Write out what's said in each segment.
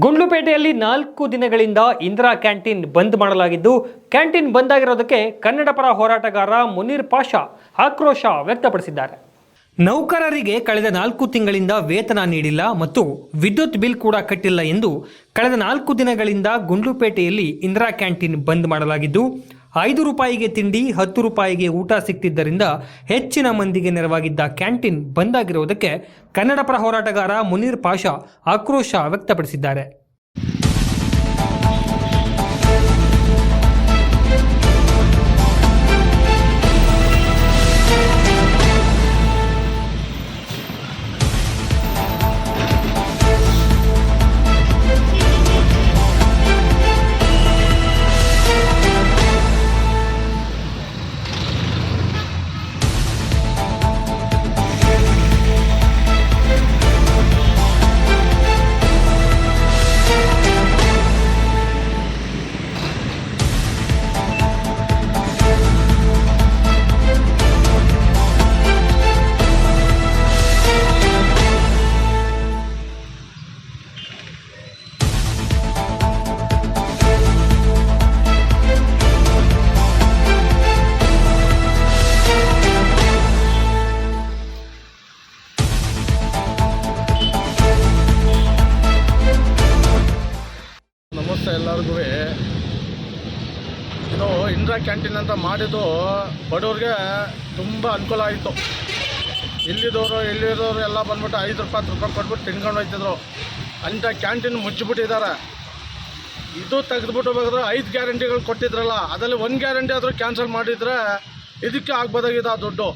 ಗುಂಡ್ಲುಪೇಟೆಯಲ್ಲಿ 4 ದಿನಗಳಿಂದ ಇಂದಿರಾ ಕ್ಯಾಂಟೀನ್ ಬಂದ್ ಮಾಡಲಾಗಿದ್ದು, ಕ್ಯಾಂಟೀನ್ ಬಂದ್ ಆಗಿರೋದಕ್ಕೆ ಕನ್ನಡ ಪರ ಹೋರಾಟಗಾರ ಮುನೀರ್ ಪಾಷಾ ಆಕ್ರೋಶ ವ್ಯಕ್ತಪಡಿಸಿದ್ದಾರೆ. ನೌಕರರಿಗೆ ಕಳೆದ 4 ತಿಂಗಳಿಂದ ವೇತನ ನೀಡಿಲ್ಲ ಮತ್ತು ವಿದ್ಯುತ್ ಬಿಲ್ ಕೂಡ ಕಟ್ಟಿಲ್ಲ ಎಂದು ಕಳೆದ 4 ದಿನಗಳಿಂದ ಗುಂಡ್ಲುಪೇಟೆಯಲ್ಲಿ ಇಂದಿರಾ ಕ್ಯಾಂಟೀನ್ ಬಂದ್ ಮಾಡಲಾಗಿದ್ದು, 5 ರೂಪಾಯಿಗೆ ತಿಂಡಿ, 10 ರೂಪಾಯಿಗೆ ಊಟ ಸಿಗ್ತಿದ್ದರಿಂದ ಹೆಚ್ಚಿನ ಮಂದಿಗೆ ನೆರವಾಗಿದ್ದ ಕ್ಯಾಂಟೀನ್ ಬಂದ್ ಆಗಿರುವುದಕ್ಕೆ ಕನ್ನಡ ಪರ ಹೋರಾಟಗಾರ ಮುನೀರ್ ಪಾಷಾ ಆಕ್ರೋಶ ವ್ಯಕ್ತಪಡಿಸಿದ್ದಾರೆ. ನಮಸ್ತೆ ಎಲ್ಲರಿಗೂ. ಇದು ಇಂದಿರಾ ಕ್ಯಾಂಟೀನ್ ಅಂತ ಮಾಡಿದ್ದು ಬಡವ್ರಿಗೆ ತುಂಬ ಅನುಕೂಲ ಆಯಿತು. ಇಲ್ಲಿದ್ದವರು ಎಲ್ಲ ಬಂದ್ಬಿಟ್ಟು 5 ರೂಪಾಯಿ 10 ರೂಪಾಯಿ ಕೊಟ್ಬಿಟ್ಟು ತಿನ್ಕೊಂಡು ಹೋಗ್ತಿದ್ರು. ಅಂಥ ಕ್ಯಾಂಟೀನ್ ಮುಚ್ಚಿಬಿಟ್ಟಿದ್ದಾರೆ. ಇದು ತೆಗೆದುಬಿಟ್ಟು ಬೇಕಾದ್ರೆ 5 ಗ್ಯಾರಂಟಿಗಳು ಕೊಟ್ಟಿದ್ರಲ್ಲ, ಅದರಲ್ಲಿ 1 ಗ್ಯಾರಂಟಿ ಆದರೂ ಕ್ಯಾನ್ಸಲ್ ಮಾಡಿದರೆ ಇದಕ್ಕೆ ಆಗ್ಬೋದಾಗಿದೆ ಆ ದುಡ್ಡು.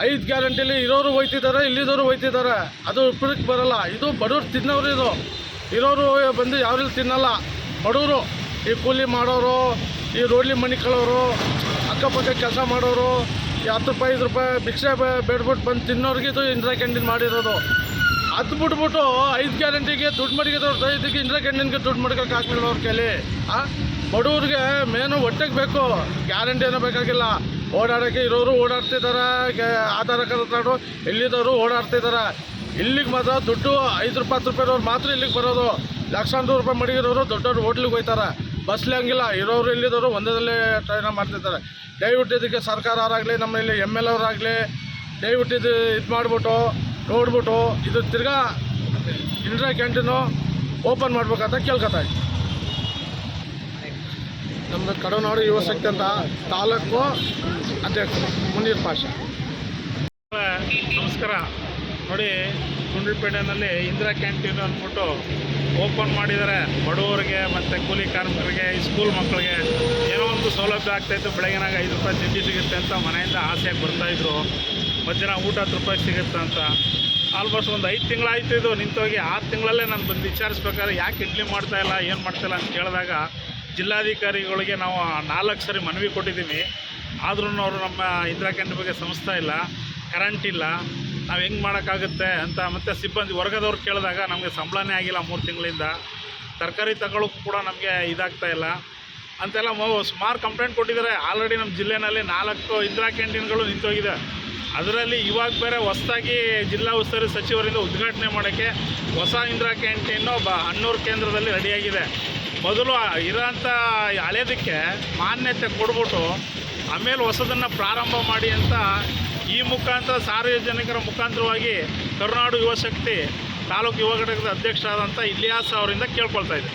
5 ಗ್ಯಾರಂಟಿಲಿ ಇರೋರು ಹೋಯ್ತಿದ್ದಾರೆ, ಇಲ್ಲಿದ್ದವರು ಹೋಯ್ತಿದ್ದಾರೆ. ಅದು ಉಪಯೋಗಕ್ಕೆ ಬರೋಲ್ಲ. ಇದು ಬಡವ್ರು ತಿನ್ನೋರು. ಇದು ಇರೋರು ಬಂದು ಯಾವ ರೀತಿ ತಿನ್ನಲ್ಲ. ಬಡವರು, ಈ ಕೂಲಿ ಮಾಡೋರು, ಈ ರೋಡ್ಲಿ ಮನೆ ಕಳೋರು, ಅಕ್ಕಪಕ್ಕ ಕೆಲಸ ಮಾಡೋರು, ಈ 10 ರೂಪಾಯಿ 5 ರೂಪಾಯಿ ಭಿಕ್ಷೆ ಬೇಡ್ಬಿಟ್ಟು ಬಂದು ತಿನ್ನೋರಿಗೆ ಇದು ಇಂದಿರಾ ಕ್ಯಾಂಟೀನ್ ಮಾಡಿರೋದು. ಅದು ಬಿಟ್ಬಿಟ್ಟು 5 ಗ್ಯಾರಂಟಿಗೆ ದುಡ್ಡು ಮಡಗಿದವ್ರು ಇದಕ್ಕೆ ಇಂದಿರಾ ಕ್ಯಾಂಟೀನ್ಗೆ ದುಡ್ಡು ಮಡ್ಕೋಕೆ ಆಗ್ಲಿಲ್ಲ ಅವ್ರ ಕೈಲಿ. ಬಡವ್ರಿಗೆ ಮೇನು ಹೊಟ್ಟೆಗೆ ಬೇಕು, ಗ್ಯಾರಂಟಿ ಏನೋ ಬೇಕಾಗಿಲ್ಲ. ಓಡಾಡೋಕ್ಕೆ ಇರೋರು ಓಡಾಡ್ತಿದ್ದಾರೆ, ಆಧಾರ ಕಾರ್ಡು ಎಲ್ಲಿದ್ದವರು ಓಡಾಡ್ತಿದ್ದಾರೆ. ಇಲ್ಲಿಗೆ ಮಾತ್ರ ದುಡ್ಡು 5 ರೂಪಾಯಿ 10 ರೂಪಾಯಿದವ್ರು ಮಾತ್ರ ಇಲ್ಲಿಗೆ ಬರೋದು. ಲಕ್ಷಾಂತರ ರೂಪಾಯಿ ಮಡಗಿರೋರು ದೊಡ್ಡವ್ರು ಹೋಟ್ಲಿಗೆ ಹೋಗ್ತಾರೆ. ಬಸ್ಲಿ ಹಂಗಿಲ್ಲ, ಇರೋರು ಇಲ್ಲಿದ್ದವರು ಒಂದರಲ್ಲೇ ಟ್ರೈನ ಮಾಡ್ತಿರ್ತಾರೆ. ದಯವಿಟ್ಟು ಇದಕ್ಕೆ ಸರ್ಕಾರವರಾಗಲಿ, ನಮ್ಮಲ್ಲಿ ML ಅವರಾಗಲಿ ದಯವಿಟ್ಟು ಇದು ಮಾಡಿಬಿಟ್ಟು ನೋಡ್ಬಿಟ್ಟು ಇದು ತಿರ್ಗಾ ಇಂದಿರಾ ಕ್ಯಾಂಟೀನು ಓಪನ್ ಮಾಡ್ಬೇಕಂತ ಕೇಳ್ಕೊತಾ ಇದ್ವಿ. ನಮ್ಮದು ಕಡನಾಡು ಯುವ ಶಕ್ತಿ ಅಂತ ತಾಲೂಕು ಅಧ್ಯಕ್ಷ ಮುನೀರ್ ಪಾಷಾ. ನಮಸ್ಕಾರ. ನೋಡಿ, ಗುಂಡ್ಲುಪೇಟೆನಲ್ಲಿ ಇಂದಿರಾ ಕ್ಯಾಂಟೀನ್ ಅಂದ್ಬಿಟ್ಟು ಓಪನ್ ಮಾಡಿದ್ದಾರೆ. ಬಡವರಿಗೆ ಮತ್ತು ಕೂಲಿ ಕಾರ್ಮಿಕರಿಗೆ, ಸ್ಕೂಲ್ ಮಕ್ಕಳಿಗೆ ಏನೋ ಒಂದು ಸೌಲಭ್ಯ ಆಗ್ತಾಯಿತ್ತು. ಬೆಳಗಿನಾಗ 5 ರೂಪಾಯಿ ತಿಂಡಿ ಸಿಗುತ್ತೆ ಅಂತ ಮನೆಯಿಂದ ಆಸೆಯಾಗಿ ಬರ್ತಾಯಿದ್ರು. ಮಧ್ಯಾಹ್ನ ಊಟ 10 ರೂಪಾಯಿ ಸಿಗುತ್ತೆ ಅಂತ. ಆಲ್ಮೋಸ್ಟ್ ಒಂದು 5 ತಿಂಗಳಾಯಿತು ಇದು ನಿಂತೋಗಿ. 6 ತಿಂಗಳಲ್ಲೇ ನಾನು ಬಂದು ವಿಚಾರಿಸ್ಬೇಕಾದ್ರೆ ಯಾಕೆ ಇಡ್ಲಿ ಮಾಡ್ತಾಯಿಲ್ಲ, ಏನು ಮಾಡ್ತಾಯಿಲ್ಲ ಅಂತ ಕೇಳಿದಾಗ ಜಿಲ್ಲಾಧಿಕಾರಿಗಳಿಗೆ ನಾವು 4 ಸರಿ ಮನವಿ ಕೊಟ್ಟಿದ್ದೀವಿ. ಆದ್ರೂ ಅವರು ನಮ್ಮ ಇಂದಿರಾ ಕ್ಯಾಂಟೀನ್ ಬಗ್ಗೆ ಸಂಸ್ಥೆ ಇಲ್ಲ, ಕರೆಂಟ್ ಇಲ್ಲ, ನಾವು ಹೆಂಗೆ ಮಾಡೋಕ್ಕಾಗುತ್ತೆ ಅಂತ. ಮತ್ತು ಸಿಬ್ಬಂದಿ ವರ್ಗದವ್ರು ಕೇಳಿದಾಗ ನಮಗೆ ಸಂಬಳನೇ ಆಗಿಲ್ಲ 3 ತಿಂಗಳಿಂದ. ತರಕಾರಿ ತಗೊಳ್ಳೋಕ್ಕೂ ಕೂಡ ನಮಗೆ ಇದಾಗ್ತಾಯಿಲ್ಲ ಅಂತೆಲ್ಲ ಸುಮಾರು ಕಂಪ್ಲೇಂಟ್ ಕೊಟ್ಟಿದ್ದಾರೆ. ಆಲ್ರೆಡಿ ನಮ್ಮ ಜಿಲ್ಲೆಯಲ್ಲಿ 4 ಇಂದಿರಾ ಕ್ಯಾಂಟೀನ್ಗಳು ನಿಂತೋಗಿದೆ. ಅದರಲ್ಲಿ ಇವಾಗ ಬೇರೆ ಹೊಸದಾಗಿ ಜಿಲ್ಲಾ ಉಸ್ತುವಾರಿ ಸಚಿವರಿಂದ ಉದ್ಘಾಟನೆ ಮಾಡೋಕ್ಕೆ ಹೊಸ ಇಂದಿರಾ ಕ್ಯಾಂಟೀನು ಹನ್ನೂರು ಕೇಂದ್ರದಲ್ಲಿ ರೆಡಿಯಾಗಿದೆ. ಮೊದಲು ಇರೋಂಥ ಹಳೇದಕ್ಕೆ ಮಾನ್ಯತೆ ಕೊಡ್ಬಿಟ್ಟು ಆಮೇಲೆ ಹೊಸದನ್ನು ಪ್ರಾರಂಭ ಮಾಡಿ ಅಂತ ಈ ಮುಖಾಂತರ ಸಾರ್ವಜನಿಕರ ಮುಖಾಂತರವಾಗಿ ಕರುನಾಡು ಯುವ ಶಕ್ತಿ ತಾಲೂಕು ಯುವ ಘಟಕದ ಅಧ್ಯಕ್ಷರಾದಂಥ ಇಲಿಯಾಸ್ ಅವರಿಂದ ಕೇಳ್ಕೊಳ್ತಾ ಇದೆ.